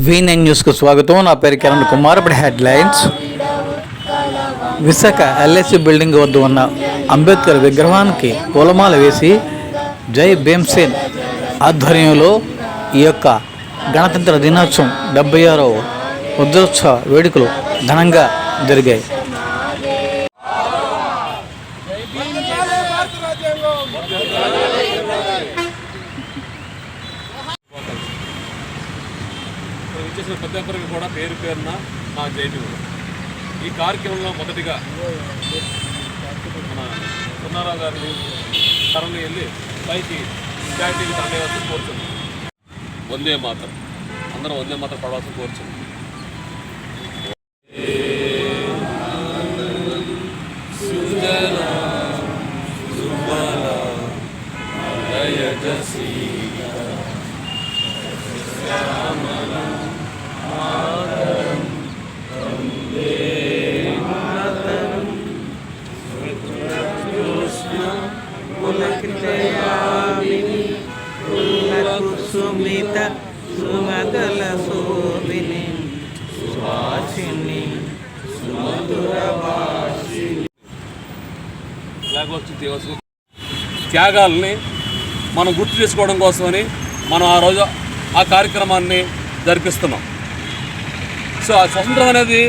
V9 న్యూస్కు స్వాగతం. నా పేరు కిరణ్ కుమార్. ఇప్పుడు హెడ్లైన్స్. విశాఖ ఎల్ఐసి బిల్డింగ్ వద్ద ఉన్న అంబేద్కర్ విగ్రహానికి పూలమాల వేసి జై భీమ్సేన్ ఆధ్వర్యంలో ఈ యొక్క గణతంత్ర దినోత్సవం 76వ వజ్రోత్సవ వేడుకలు ఘనంగా జరిగాయి. ఇచ్చేసిన ప్రతి ఒక్కరికి కూడా పేరు పేరున నా జైలు. ఈ కార్యక్రమంలో మొదటిగా మన సున్నారావు గారిని తరలి వెళ్ళి పైకి స్టాట్యూకి తండేవాల్సి కోరుచుంది. వందే మాతరం, అందరూ వందే మాతరం పడవలసి కోరుచుంది. సుమిత సుమగల శోభిని సువాసిని సుమధురవాసిని. త్యాగాల్ని మనం గుర్తు చేసుకోవడం కోసమని మనం ఆ రోజు ఆ కార్యక్రమాన్ని జరిపిస్తున్నాం. సో ఆ స్వతంత్రం అనేది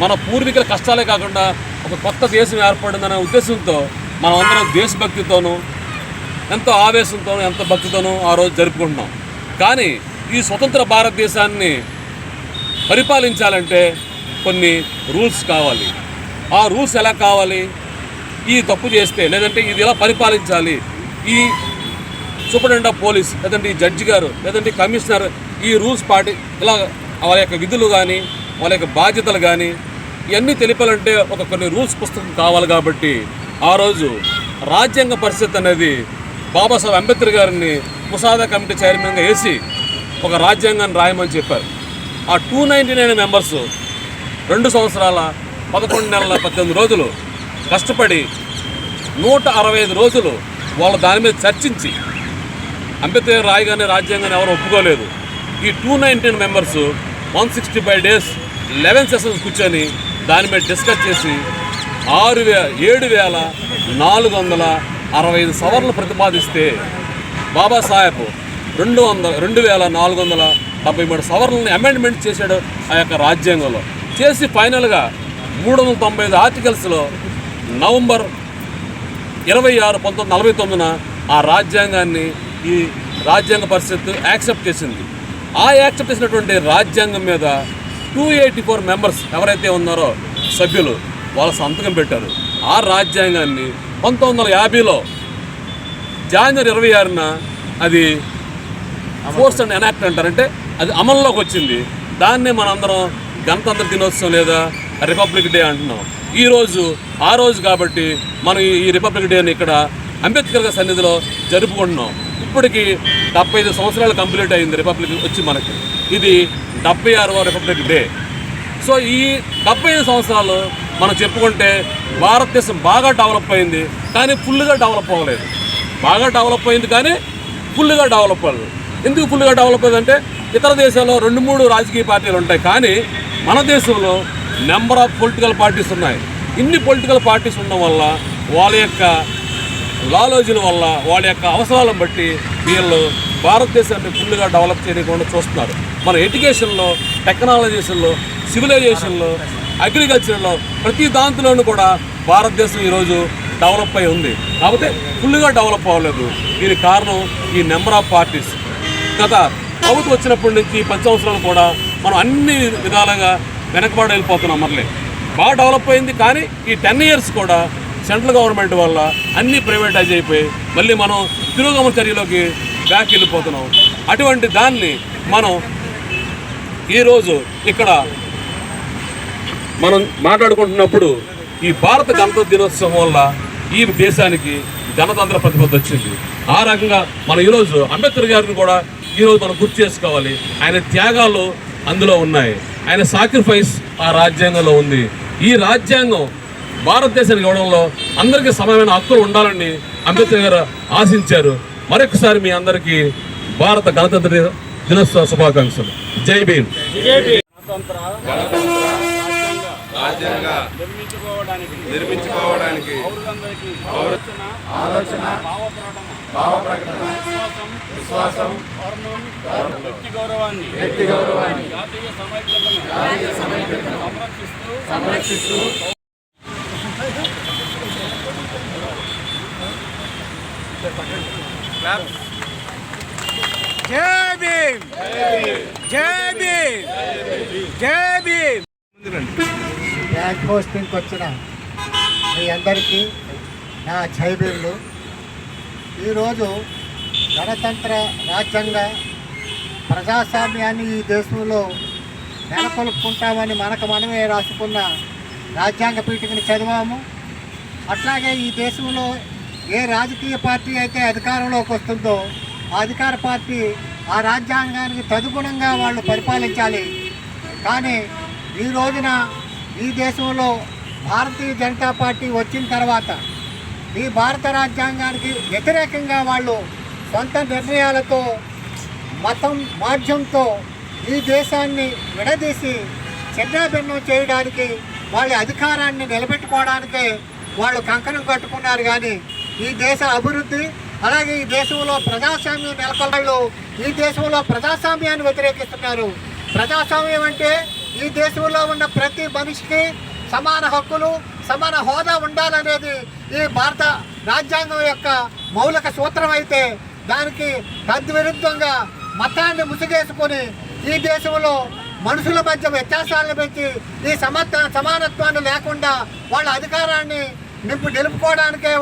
మన పూర్వీకుల కష్టాలే కాకుండా ఒక కొత్త దేశం ఏర్పడిందనే ఉద్దేశంతో మనం అందరం దేశభక్తితోనూ ఎంతో ఆవేశంతోనూ ఎంతో భక్తితోనూ ఆ రోజు జరుపుకుంటున్నాం. కానీ ఈ స్వతంత్ర భారతదేశాన్ని పరిపాలించాలంటే కొన్ని రూల్స్ కావాలి. ఆ రూల్స్ ఎలా కావాలి? ఈ తప్పు చేస్తే, లేదంటే ఇది ఎలా పరిపాలించాలి, ఈ సూపరింటెండెంట్ ఆఫ్ పోలీస్, లేదంటే ఈ జడ్జి గారు, లేదంటే కమిషనర్ ఈ రూల్స్ ఇలా వాళ్ళ యొక్క విధులు కానీ వాళ్ళ యొక్క బాధ్యతలు కానీ ఇవన్నీ తెలిపాలంటే కొన్ని రూల్స్ పుస్తకం కావాలి. కాబట్టి ఆ రోజు రాజ్యాంగ పరిషత్ అనేది బాబాసాహెబ్ అంబేద్కర్ గారిని ముసాదా కమిటీ చైర్మన్గా వేసి ఒక రాజ్యాంగాన్ని రాయమని చెప్పారు. ఆ 299 మెంబర్స్ 2 సంవత్సరాల 11 నెలల 18 రోజులు కష్టపడి 165 రోజులు వాళ్ళ దాని మీద చర్చించి అంబేద్కర్ రాయగానే రాజ్యాంగాన్ని ఎవరు ఒప్పుకోలేదు. ఈ 299 మెంబర్స్ 165 days 11 సెషన్స్ కూర్చొని దాని మీద డిస్కస్ చేసి 7,465 సవరణలు ప్రతిపాదిస్తే బాబాసాహెబ్ 2,473 సవరణలని అమెండ్మెంట్ చేశాడు ఆ యొక్క రాజ్యాంగంలో. చేసి ఫైనల్గా 395 ఆర్టికల్స్లో నవంబర్ 26, 1949 ఆ రాజ్యాంగాన్ని ఈ రాజ్యాంగ పరిషత్ యాక్సెప్ట్ చేసింది. ఆ యాక్సెప్ట్ చేసినటువంటి రాజ్యాంగం మీద 284 మెంబర్స్ ఎవరైతే ఉన్నారో సభ్యులు వాళ్ళ సంతకం పెట్టారు. ఆ రాజ్యాంగాన్ని 1950లో జనవరి 26న అది ఫోర్స్ అండ్ ఎనాక్ట్ అంటారంటే అది అమల్లోకి వచ్చింది. దాన్నే మనందరం గణతంత్ర దినోత్సవం లేదా రిపబ్లిక్ డే అంటున్నాం. ఆ రోజు కాబట్టి మనం ఈ రిపబ్లిక్ డేని ఇక్కడ అంబేద్కర్ గారి సన్నిధిలో జరుపుకుంటున్నాం. ఇప్పటికి 75 సంవత్సరాలు కంప్లీట్ అయింది రిపబ్లిక్ వచ్చి మనకి. ఇది 76వ రిపబ్లిక్ డే. సో ఈ 75 సంవత్సరాలు మనం చెప్పుకుంటే భారతదేశం బాగా డెవలప్ అయింది, కానీ ఫుల్గా డెవలప్ అవ్వలేదు. బాగా డెవలప్ అయింది కానీ ఫుల్గా డెవలప్ అవ్వలేదు. ఎందుకు ఫుల్గా డెవలప్ అయిందంటే ఇతర దేశాల్లో 2-3 రాజకీయ పార్టీలు ఉంటాయి, కానీ మన దేశంలో నెంబర్ ఆఫ్ పొలిటికల్ పార్టీస్ ఉన్నాయి. ఇన్ని పొలిటికల్ పార్టీస్ ఉండడం వల్ల వాళ్ళ యొక్క లాలోజీల వల్ల వాళ్ళ యొక్క అవసరాలను బట్టి వీళ్ళు భారతదేశాన్ని ఫుల్గా డెవలప్ చేయకుండా చూస్తున్నారు. మన ఎడ్యుకేషన్లో, టెక్నాలజీస్లో, సివిలైజేషన్లో, అగ్రికల్చర్లో ప్రతి దాంట్లోనూ కూడా భారతదేశం ఈరోజు డెవలప్ అయి ఉంది. కాకపోతే ఫుల్గా డెవలప్ అవ్వలేదు. దీనికి కారణం ఈ నెంబర్ ఆఫ్ పార్టీస్. గత ప్రభుత్వం వచ్చినప్పటి నుంచి 10 సంవత్సరాలు కూడా మనం అన్ని విధాలుగా వెనకబడి వెళ్ళిపోతున్నాం. మళ్ళీ బాగా డెవలప్ అయింది, కానీ ఈ 10 years కూడా సెంట్రల్ గవర్నమెంట్ వల్ల అన్నీ ప్రైవేటైజ్ అయిపోయి మళ్ళీ మనం తిరోగమన చర్యలోకి బ్యాక్ వెళ్ళిపోతున్నాం. అటువంటి దాన్ని మనం ఈరోజు ఇక్కడ మనం మాట్లాడుకుంటున్నప్పుడు ఈ భారత గణతంత్ర దినోత్సవం వల్ల ఈ దేశానికి గణతంత్ర ప్రతిపత్తి వచ్చింది. ఆ రకంగా మనం ఈరోజు అంబేద్కర్ గారిని కూడా ఈరోజు మనం గుర్తు చేసుకోవాలి. ఆయన త్యాగాలు అందులో ఉన్నాయి. ఆయన సాక్రిఫైస్ ఆ రాజ్యాంగంలో ఉంది. ఈ రాజ్యాంగం భారతదేశానికి ఇవ్వడంలో అందరికీ సమానమైన హక్కులు ఉండాలని అంబేద్కర్ గారు ఆశించారు. మరొకసారి మీ అందరికీ భారత గణతంత్ర దినోత్సవ శుభాకాంక్షలు. జై భీమ్. నిర్మించుకోవడానికి ఆలోచన, భావ ప్రకటన, విశ్వాసం, వ్యక్తి గౌరవాన్ని, జాతీయ సమైక్యతను సంరక్షిస్తూ జై భీమ్, జై భీమ్, జై భీమ్. బ్యాక్ పోస్టింగ్కి వచ్చిన మీ అందరికీ నా జై భీములు. ఈరోజు గణతంత్ర రాజ్యాంగ ప్రజాస్వామ్యాన్ని ఈ దేశంలో నెలకొల్పుకుంటామని మనకు మనమే రాసుకున్న రాజ్యాంగ పీఠికని చదివాము. అట్లాగే ఈ దేశంలో ఏ రాజకీయ పార్టీ అయితే అధికారంలోకి వస్తుందో ఆ అధికార పార్టీ ఆ రాజ్యాంగానికి తదుగుణంగా వాళ్ళు పరిపాలించాలి. కానీ ఈ రోజున ఈ దేశంలో భారతీయ జనతా పార్టీ వచ్చిన తర్వాత ఈ భారత రాజ్యాంగానికి వ్యతిరేకంగా వాళ్ళు సొంత నిర్ణయాలతో మతం మాధ్యంతో ఈ దేశాన్ని విడదీసి చిన్నాభిన్నం చేయడానికి వాళ్ళ అధికారాన్ని నిలబెట్టుకోవడానికే వాళ్ళు కంకణం కట్టుకున్నారు. కానీ ఈ దేశ అభివృద్ధి అలాగే ఈ దేశంలో ప్రజాస్వామ్యం నెలకొల్పాళ్ళు ఈ దేశంలో ప్రజాస్వామ్యాన్ని వ్యతిరేకిస్తున్నారు. ప్రజాస్వామ్యం అంటే ఈ దేశంలో ఉన్న ప్రతి మనిషికి సమాన హక్కులు సమాన హోదా ఉండాలనేది ఈ భారత రాజ్యాంగం యొక్క మౌలిక సూత్రం అయితే దానికి తద్విరుద్ధంగా మతాన్ని ముసుగేసుకొని ఈ దేశంలో మనుషుల మధ్య వ్యత్యాసాలను పెంచి ఈ సమానత్వాన్ని లేకుండా వాళ్ళ అధికారాన్ని నిలుపుకోవడానికే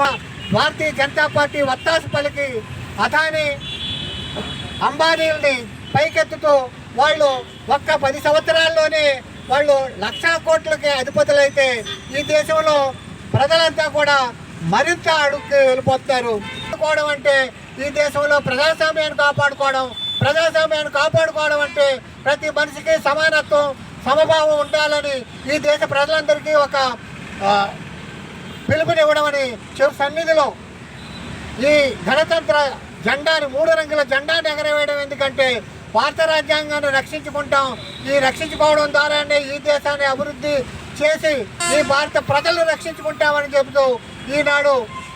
భారతీయ జనతా పార్టీ వత్తాసు పలికి అదాని అంబానీల్ని పైకెత్తుతూ వాళ్ళు ఒక్క 10 సంవత్సరాల్లోనే వాళ్ళు 1,00,000 కోట్లకి అధిపతులైతే ఈ దేశంలో ప్రజలంతా కూడా మరింత అడుగుకి వెళ్ళిపోతారు. అంటే ఈ దేశంలో ప్రజాస్వామ్యాన్ని కాపాడుకోవడం అంటే ప్రతి మనిషికి సమానత్వం సమభావం ఉండాలని ఈ దేశ ప్రజలందరికీ ఒక పిలుపునివ్వడం అని సన్నిధిలో ఈ గణతంత్ర జెండాని 3 రంగుల జెండాని ఎగరవేయడం. ఎందుకంటే భారత రాజ్యాంగాన్ని రక్షించుకోవడం ద్వారానే ఈ దేశాన్ని అభివృద్ధి చేసి ఈ భారత ప్రజలను రక్షించుకుంటామని చెబుతూ ఈనాడు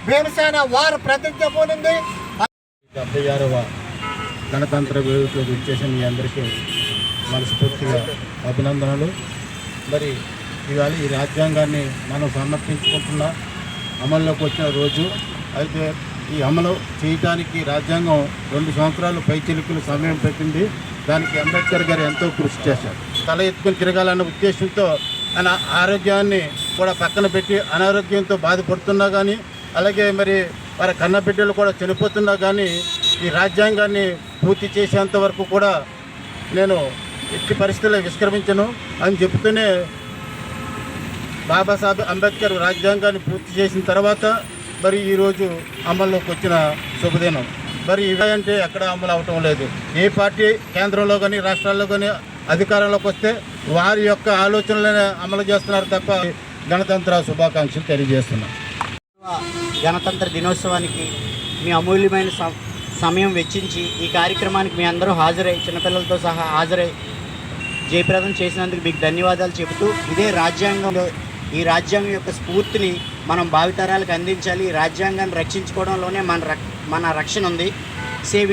భీమసేన వారు ప్రతిజ్ఞ పూనింది. 76వ గణతంత్ర వేడుకలకు ఇచ్చేసిన మీ అందరికీ మనస్ఫూర్తిగా అభినందనలు. మరి ఇవాళ ఈ రాజ్యాంగాన్ని మనం సమర్పించుకుంటున్న అమల్లోకి వచ్చిన రోజు అయితే ఈ అమలు చేయడానికి రాజ్యాంగం 2 సంవత్సరాలు పైచిలుకులు సమయం పెట్టింది. దానికి అంబేద్కర్ గారు ఎంతో కృషి చేశారు. తల ఎత్తుకుని తిరగాలన్న ఉద్దేశంతో ఆయన ఆరోగ్యాన్ని కూడా పక్కన పెట్టి అనారోగ్యంతో బాధపడుతున్నా కానీ అలాగే మరి వారి కన్నబిడ్డలు కూడా చనిపోతున్నా కానీ ఈ రాజ్యాంగాన్ని పూర్తి చేసేంత వరకు కూడా నేను ఎట్టి పరిస్థితుల్లో విస్మరించను అని చెబుతూనే బాబాసాహెబ్ అంబేద్కర్ రాజ్యాంగాన్ని పూర్తి చేసిన తర్వాత మరి ఈరోజు అమల్లోకి వచ్చిన శుభదినం. మరి ఇవి అంటే ఎక్కడ అమలు అవటం లేదు. ఏ పార్టీ కేంద్రంలో కానీ రాష్ట్రాల్లో కానీ అధికారంలోకి వస్తే వారి యొక్క ఆలోచనలనే అమలు చేస్తున్నారు తప్ప గణతంత్ర శుభాకాంక్షలు తెలియజేస్తున్నాం. గణతంత్ర దినోత్సవానికి మీ అమూల్యమైన సమయం వెచ్చించి ఈ కార్యక్రమానికి మీ అందరూ హాజరై చిన్నపిల్లలతో సహా హాజరై జయప్రదం చేసినందుకు మీకు ధన్యవాదాలు చెబుతూ ఇదే రాజ్యాంగంలో ఈ రాజ్యాంగం యొక్క స్ఫూర్తిని మనం భావితరాలకు అందించాలి. ఈ రాజ్యాంగాన్ని రక్షించుకోవడంలోనే మన రక్షణ ఉంది. సేవ్